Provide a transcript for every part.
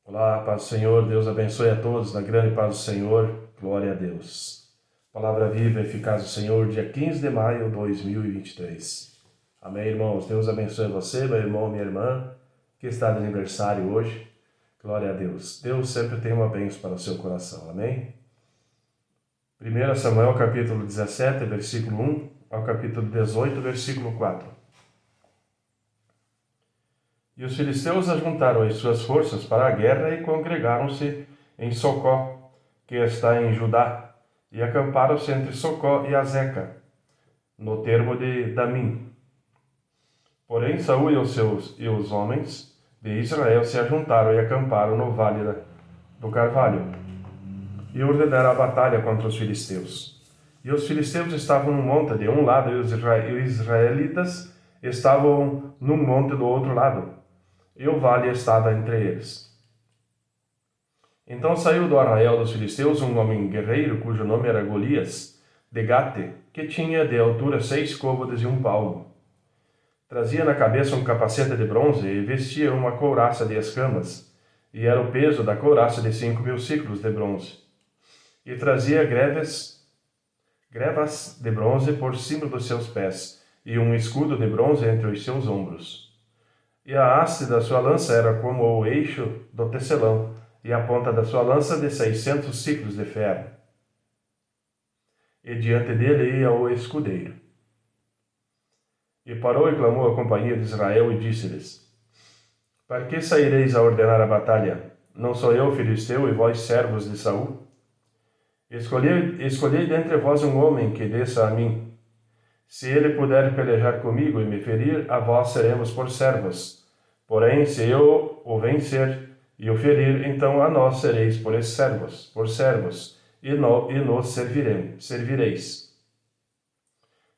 Olá, paz do Senhor, Deus abençoe a todos, na grande paz do Senhor, glória a Deus. Palavra viva e eficaz do Senhor, dia 15 de maio de 2023. Amém, irmãos? Deus abençoe você, meu irmão, minha irmã, que está de aniversário hoje. Glória a Deus. Deus sempre tem uma bênção para o seu coração, amém? 1 Samuel, capítulo 17, versículo 1 ao capítulo 18, versículo 4. E os filisteus ajuntaram as suas forças para a guerra e congregaram-se em Socó, que está em Judá, e acamparam-se entre Socó e Azeca, no termo de Damim. Porém, Saul e os homens de Israel se ajuntaram e acamparam no vale do Carvalho, e ordenaram a batalha contra os filisteus. E os filisteus estavam num monte de um lado, e os israelitas estavam num monte do outro lado, e o vale estava entre eles. Então saiu do arraial dos filisteus um homem guerreiro, cujo nome era Golias, de Gate, que tinha de altura 6 côvados e 1 palmo. Trazia na cabeça um capacete de bronze e vestia uma couraça de escamas, e era o peso da couraça de 5.000 siclos de bronze. E trazia grevas de bronze por cima dos seus pés, e um escudo de bronze entre os seus ombros. E a haste da sua lança era como o eixo do tecelão, e a ponta da sua lança de 600 siclos de ferro. E diante dele ia o escudeiro. E parou e clamou à companhia de Israel e disse-lhes: Para que saireis a ordenar a batalha? Não sou eu filisteu e vós servos de Saul? Escolhei dentre vós um homem que desça a mim. Se ele puder pelejar comigo e me ferir, a vós seremos por servos. Porém, se eu o vencer e o ferir, então a nós sereis por servos, e nos servireis.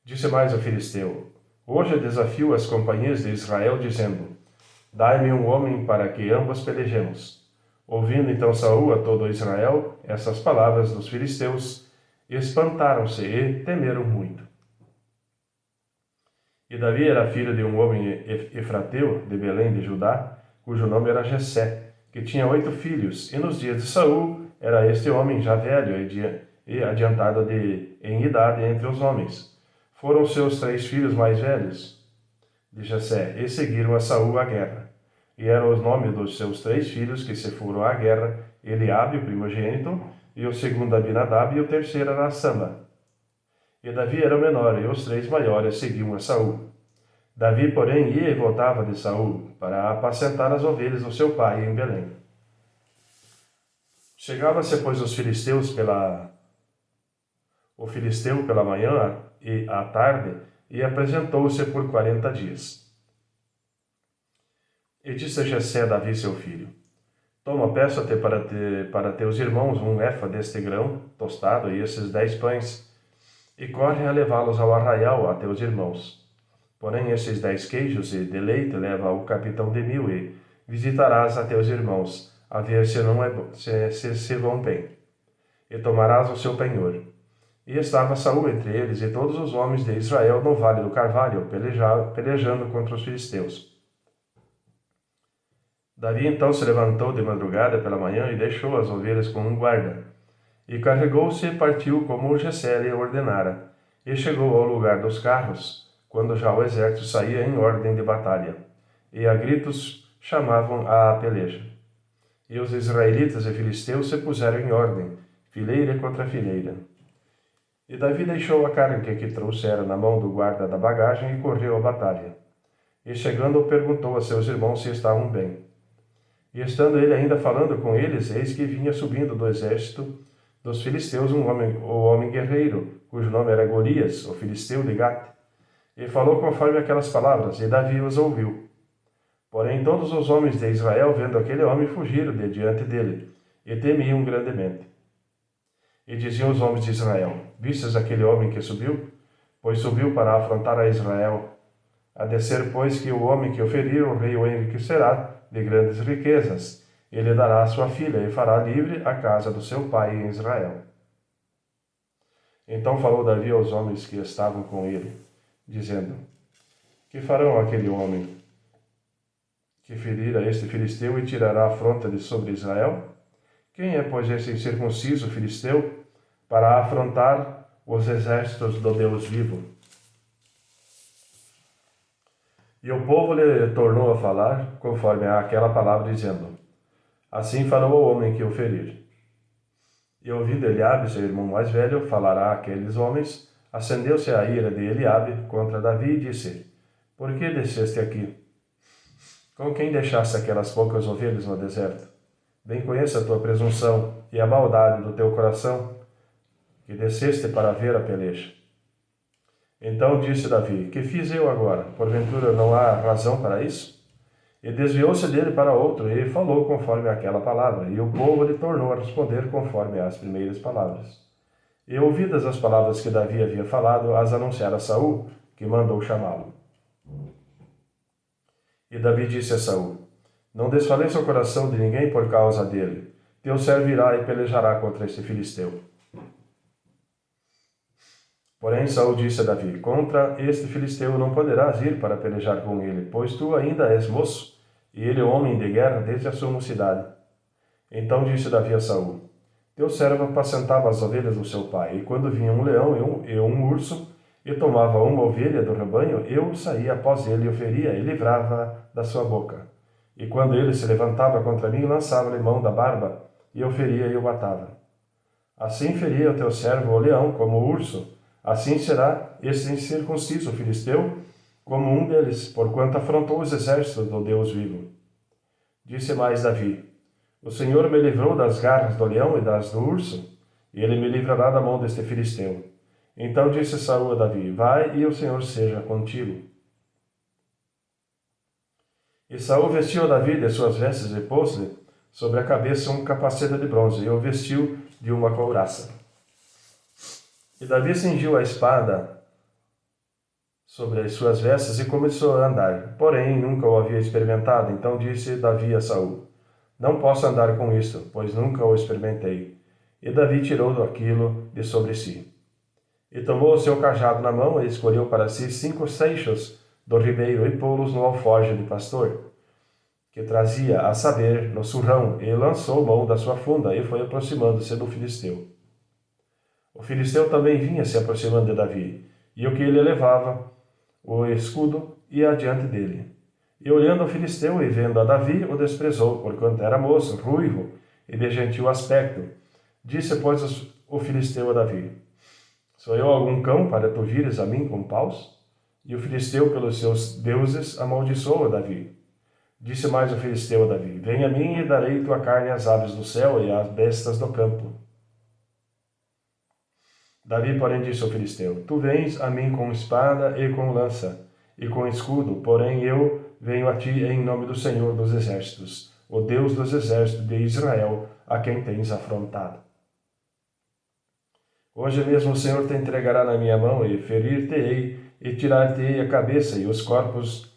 Disse mais o filisteu: Hoje desafio as companhias de Israel, dizendo: Dai-me um homem para que ambos pelejemos. Ouvindo então Saul a todo Israel essas palavras dos filisteus, espantaram-se e temeram muito. E Davi era filho de um homem efrateu, de Belém de Judá, cujo nome era Jessé, que tinha 8 filhos, e nos dias de Saul era este homem já velho e adiantado em idade entre os homens. Foram seus 3 filhos mais velhos de Jessé, e seguiram a Saul à guerra. E eram os nomes dos seus 3 filhos que se foram à guerra: Eliabe, o primogênito, e o segundo Abinadab, e o terceiro era Sama. E Davi era o menor, e os 3 maiores seguiam a Saul. Davi, porém, ia e voltava de Saul para apacentar as ovelhas do seu pai em Belém. Chegava-se, pois, o filisteu pela manhã e à tarde, e apresentou-se por 40 dias. E disse a Jessé a Davi, seu filho: Toma, peço-te para teus irmãos um efa deste grão tostado e esses 10 pães, e corre a levá-los ao arraial a teus irmãos. Porém, esses 10 queijos e de leite leva ao capitão de 1000 e visitarás a teus irmãos, a ver se se vão bem. E tomarás o seu penhor. E estava Saul entre eles e todos os homens de Israel no vale do Carvalho, pelejando contra os filisteus. Davi então se levantou de madrugada pela manhã e deixou as ovelhas com um guarda. E carregou-se e partiu como Jessé lhe ordenara, e chegou ao lugar dos carros, quando já o exército saía em ordem de batalha, e a gritos chamavam à peleja. E os israelitas e filisteus se puseram em ordem, fileira contra fileira. E Davi deixou a carga que trouxera na mão do guarda da bagagem e correu à batalha. E chegando, perguntou a seus irmãos se estavam bem. E estando ele ainda falando com eles, eis que vinha subindo do exército dos filisteus o homem guerreiro, cujo nome era Golias, o filisteu de Gate. E falou conforme aquelas palavras, e Davi os ouviu. Porém todos os homens de Israel, vendo aquele homem, fugiram de diante dele, e temiam grandemente. E diziam os homens de Israel: Vistes aquele homem que subiu? Pois subiu para afrontar a Israel. A descer, pois, que o homem que o ferir, o rei o enriquecerá de grandes riquezas. Ele dará a sua filha e fará livre a casa do seu pai em Israel. Então falou Davi aos homens que estavam com ele, dizendo: Que farão aquele homem que ferir a este filisteu e tirará a afronta de sobre Israel? Quem é, pois, esse incircunciso filisteu para afrontar os exércitos do Deus vivo? E o povo lhe tornou a falar conforme aquela palavra, dizendo: Assim falou o homem que o ferir. E ouvindo Eliabe, seu irmão mais velho, falará àqueles homens, acendeu-se a ira de Eliabe contra Davi e disse: Por que desceste aqui? Com quem deixaste aquelas poucas ovelhas no deserto? Bem conheço a tua presunção e a maldade do teu coração, que desceste para ver a peleja. Então disse Davi: Que fiz eu agora? Porventura não há razão para isso? E desviou-se dele para outro, e falou conforme aquela palavra, e o povo lhe tornou a responder conforme as primeiras palavras. E ouvidas as palavras que Davi havia falado, as anunciara a Saul, que mandou chamá-lo. E Davi disse a Saul: Não desfaleça o coração de ninguém por causa dele. Teu servo irá e pelejará contra este filisteu. Porém Saul disse a Davi: Contra este filisteu não poderás ir para pelejar com ele, pois tu ainda és moço, e ele homem de guerra desde a sua mocidade. Então disse Davi a Saul: Teu servo apacentava as ovelhas do seu pai, e quando vinha um leão e um urso, e tomava uma ovelha do rebanho, eu saía após ele e o feria, e livrava da sua boca. E quando ele se levantava contra mim, lançava-lhe mão da barba, e eu feria e o matava. Assim feria o teu servo o leão como o urso, assim será este incircunciso filisteu como um deles, porquanto afrontou os exércitos do Deus vivo. Disse mais Davi: O Senhor me livrou das garras do leão e das do urso, e ele me livrará da mão deste filisteu. Então disse Saul a Davi: Vai, e o Senhor seja contigo. E Saul vestiu a Davi de suas vestes e pôs-lhe sobre a cabeça um capacete de bronze, e o vestiu de uma couraça. E Davi cingiu a espada sobre as suas vestes e começou a andar. Porém, nunca o havia experimentado. Então disse Davi a Saul: Não posso andar com isto, pois nunca o experimentei. E Davi tirou aquilo de sobre si. E tomou o seu cajado na mão e escolheu para si 5 seixos do ribeiro e pô-los no alforje de pastor, que trazia, a saber, no surrão, e lançou mão da sua funda e foi aproximando-se do filisteu. O filisteu também vinha se aproximando de Davi, e o que ele levava, o escudo, ia adiante dele. E olhando o filisteu e vendo a Davi, o desprezou, porquanto era moço, ruivo e de gentil aspecto. Disse, pois, o filisteu a Davi: Sou eu algum cão para tu vires a mim com paus? E o filisteu, pelos seus deuses, amaldiçoou a Davi. Disse mais o filisteu a Davi: Vem a mim e darei tua carne às aves do céu e às bestas do campo. Davi, porém, disse ao filisteu: Tu vens a mim com espada e com lança, e com escudo, porém eu venho a ti em nome do Senhor dos exércitos, o Deus dos exércitos de Israel, a quem tens afrontado. Hoje mesmo o Senhor te entregará na minha mão, e ferir-te-ei, e tirar-te-ei a cabeça, e os corpos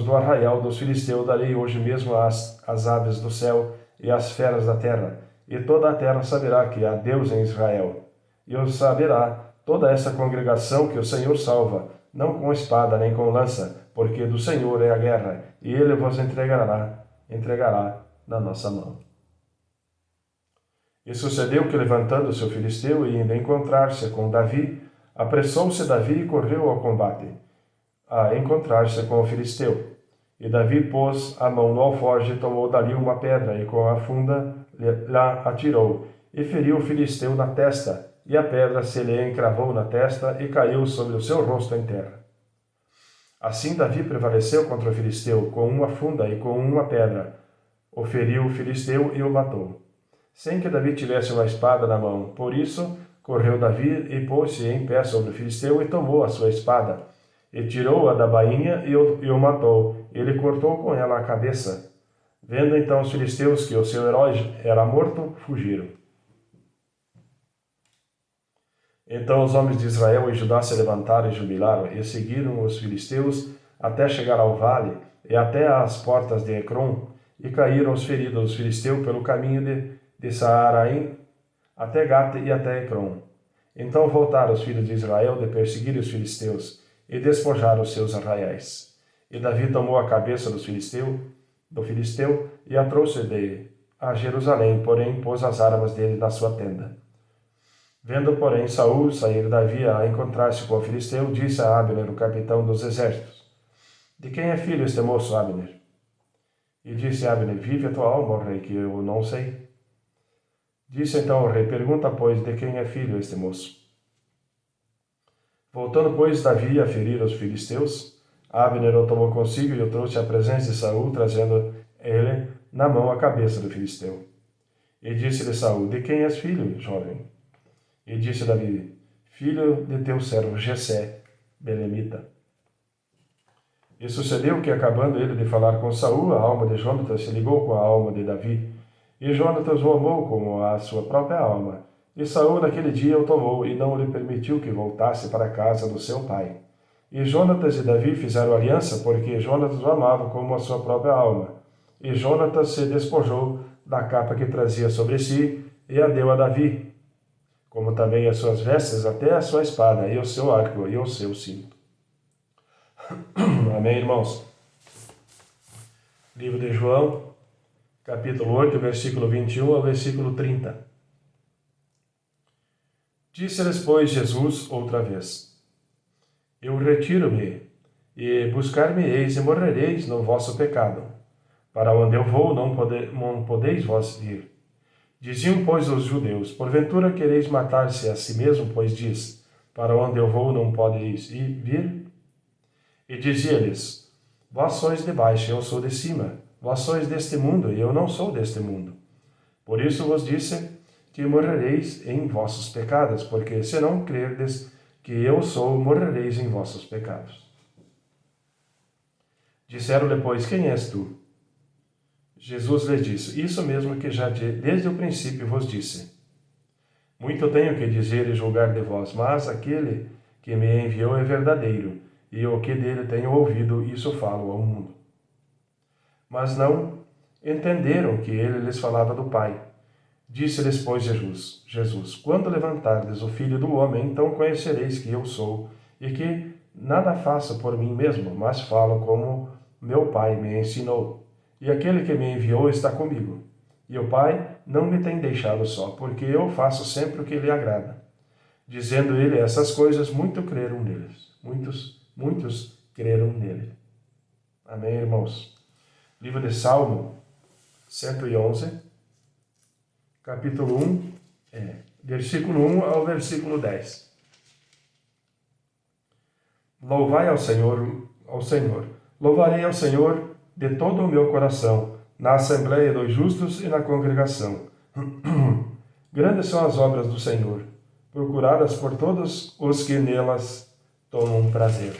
do arraial dos filisteus darei hoje mesmo às aves do céu e às feras da terra, e toda a terra saberá que há Deus em Israel. E o saberá toda essa congregação que o Senhor salva, não com espada nem com lança, porque do Senhor é a guerra, e ele vos entregará na nossa mão. E sucedeu que, levantando-se o filisteu e indo encontrar-se com Davi, apressou-se Davi e correu ao combate, a encontrar-se com o filisteu. E Davi pôs a mão no alforje e tomou dali uma pedra, e com a funda lá atirou, e feriu o filisteu na testa, e a pedra se lhe encravou na testa e caiu sobre o seu rosto em terra. Assim Davi prevaleceu contra o filisteu com uma funda e com uma pedra. O feriu o filisteu e o matou, sem que Davi tivesse uma espada na mão. Por isso correu Davi e pôs-se em pé sobre o filisteu e tomou a sua espada, e tirou-a da bainha e o matou. Ele cortou com ela a cabeça. Vendo então os filisteus que o seu herói era morto, fugiram. Então os homens de Israel e Judá se levantaram e jubilaram, e seguiram os filisteus até chegar ao vale, e até às portas de Ecrom, e caíram os feridos dos filisteus pelo caminho de Saaraim, até Gate e até Ecrom. Então voltaram os filhos de Israel de perseguir os filisteus, e despojaram os seus arraiais. E Davi tomou a cabeça do filisteu e a trouxe a Jerusalém, porém pôs as armas dele na sua tenda. Vendo, porém, Saul sair Davi a encontrar-se com o filisteu, disse a Abner, o capitão dos exércitos: De quem é filho este moço, Abner? E disse Abner: Vive a tua alma, ó rei, que eu não sei. Disse então o rei: Pergunta, pois, de quem é filho este moço? Voltando, pois, Davi a ferir os filisteus, Abner o tomou consigo e o trouxe à presença de Saul, trazendo ele na mão a cabeça do filisteu. E disse-lhe Saul: De quem és filho, jovem? E disse Davi: Filho de teu servo Jessé, belemita. E sucedeu que, acabando ele de falar com Saul, a alma de Jonatas se ligou com a alma de Davi, e Jonatas o amou como a sua própria alma. E Saul naquele dia o tomou, e não lhe permitiu que voltasse para a casa do seu pai. E Jonatas e Davi fizeram aliança, porque Jonatas o amava como a sua própria alma. E Jonatas se despojou da capa que trazia sobre si, e a deu a Davi, como também as suas vestes, até a sua espada, e o seu arco, e o seu cinto. Amém, irmãos? Livro de João, capítulo 8, versículo 21 ao versículo 30. Disse-lhes, pois, Jesus outra vez: Eu retiro-me, e buscar-me-eis e morrereis no vosso pecado. Para onde eu vou, não podeis vós vir. Diziam, pois, os judeus: Porventura quereis matar-se a si mesmo, pois diz: Para onde eu vou, não podeis vir? E dizia-lhes: Vós sois de baixo, eu sou de cima. Vós sois deste mundo, e eu não sou deste mundo. Por isso vos disse que morrereis em vossos pecados, porque se não crerdes que eu sou, morrereis em vossos pecados. Disseram-lhe, pois: Quem és tu? Jesus lhes disse: Isso mesmo que já desde o princípio vos disse. Muito tenho que dizer e julgar de vós, mas aquele que me enviou é verdadeiro, e o que dele tenho ouvido, isso falo ao mundo. Mas não entenderam que ele lhes falava do Pai. Disse-lhes, pois, Jesus: Quando levantardes o Filho do Homem, então conhecereis que eu sou, e que nada faço por mim mesmo, mas falo como meu Pai me ensinou. E aquele que me enviou está comigo. E o Pai não me tem deixado só, porque eu faço sempre o que lhe agrada. Dizendo ele essas coisas, muitos creram neles. Muitos creram nele. Amém, irmãos? Livro de Salmo 111, capítulo 1, versículo 1 ao versículo 10. Louvai ao Senhor. Louvarei ao Senhor de todo o meu coração, na assembleia dos justos e na congregação. Grandes são as obras do Senhor, procuradas por todos os que nelas tomam prazer.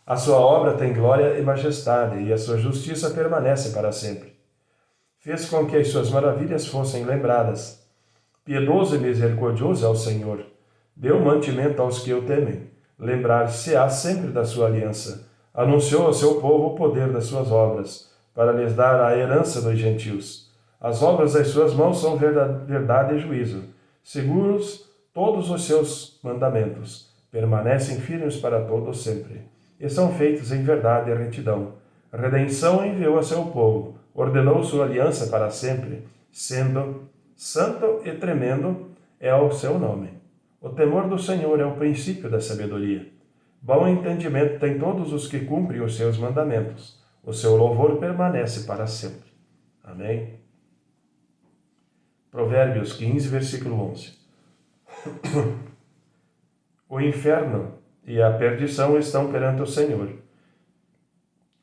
A sua obra tem glória e majestade, e a sua justiça permanece para sempre. Fez com que as suas maravilhas fossem lembradas. Piedoso e misericordioso é o Senhor. Deu mantimento aos que o temem. Lembrar-se-á sempre da sua aliança. Anunciou ao seu povo o poder das suas obras, para lhes dar a herança dos gentios. As obras das suas mãos são verdade e juízo. Seguros todos os seus mandamentos. Permanecem firmes para todos sempre. E são feitos em verdade e retidão. Redenção enviou a seu povo. Ordenou sua aliança para sempre. Sendo santo e tremendo é o seu nome. O temor do Senhor é o princípio da sabedoria. Bom entendimento tem todos os que cumprem os seus mandamentos. O seu louvor permanece para sempre. Amém? Provérbios 15, versículo 11. O inferno e a perdição estão perante o Senhor,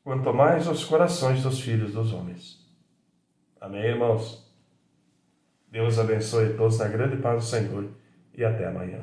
quanto mais os corações dos filhos dos homens. Amém, irmãos? Deus abençoe todos na grande paz do Senhor e até amanhã.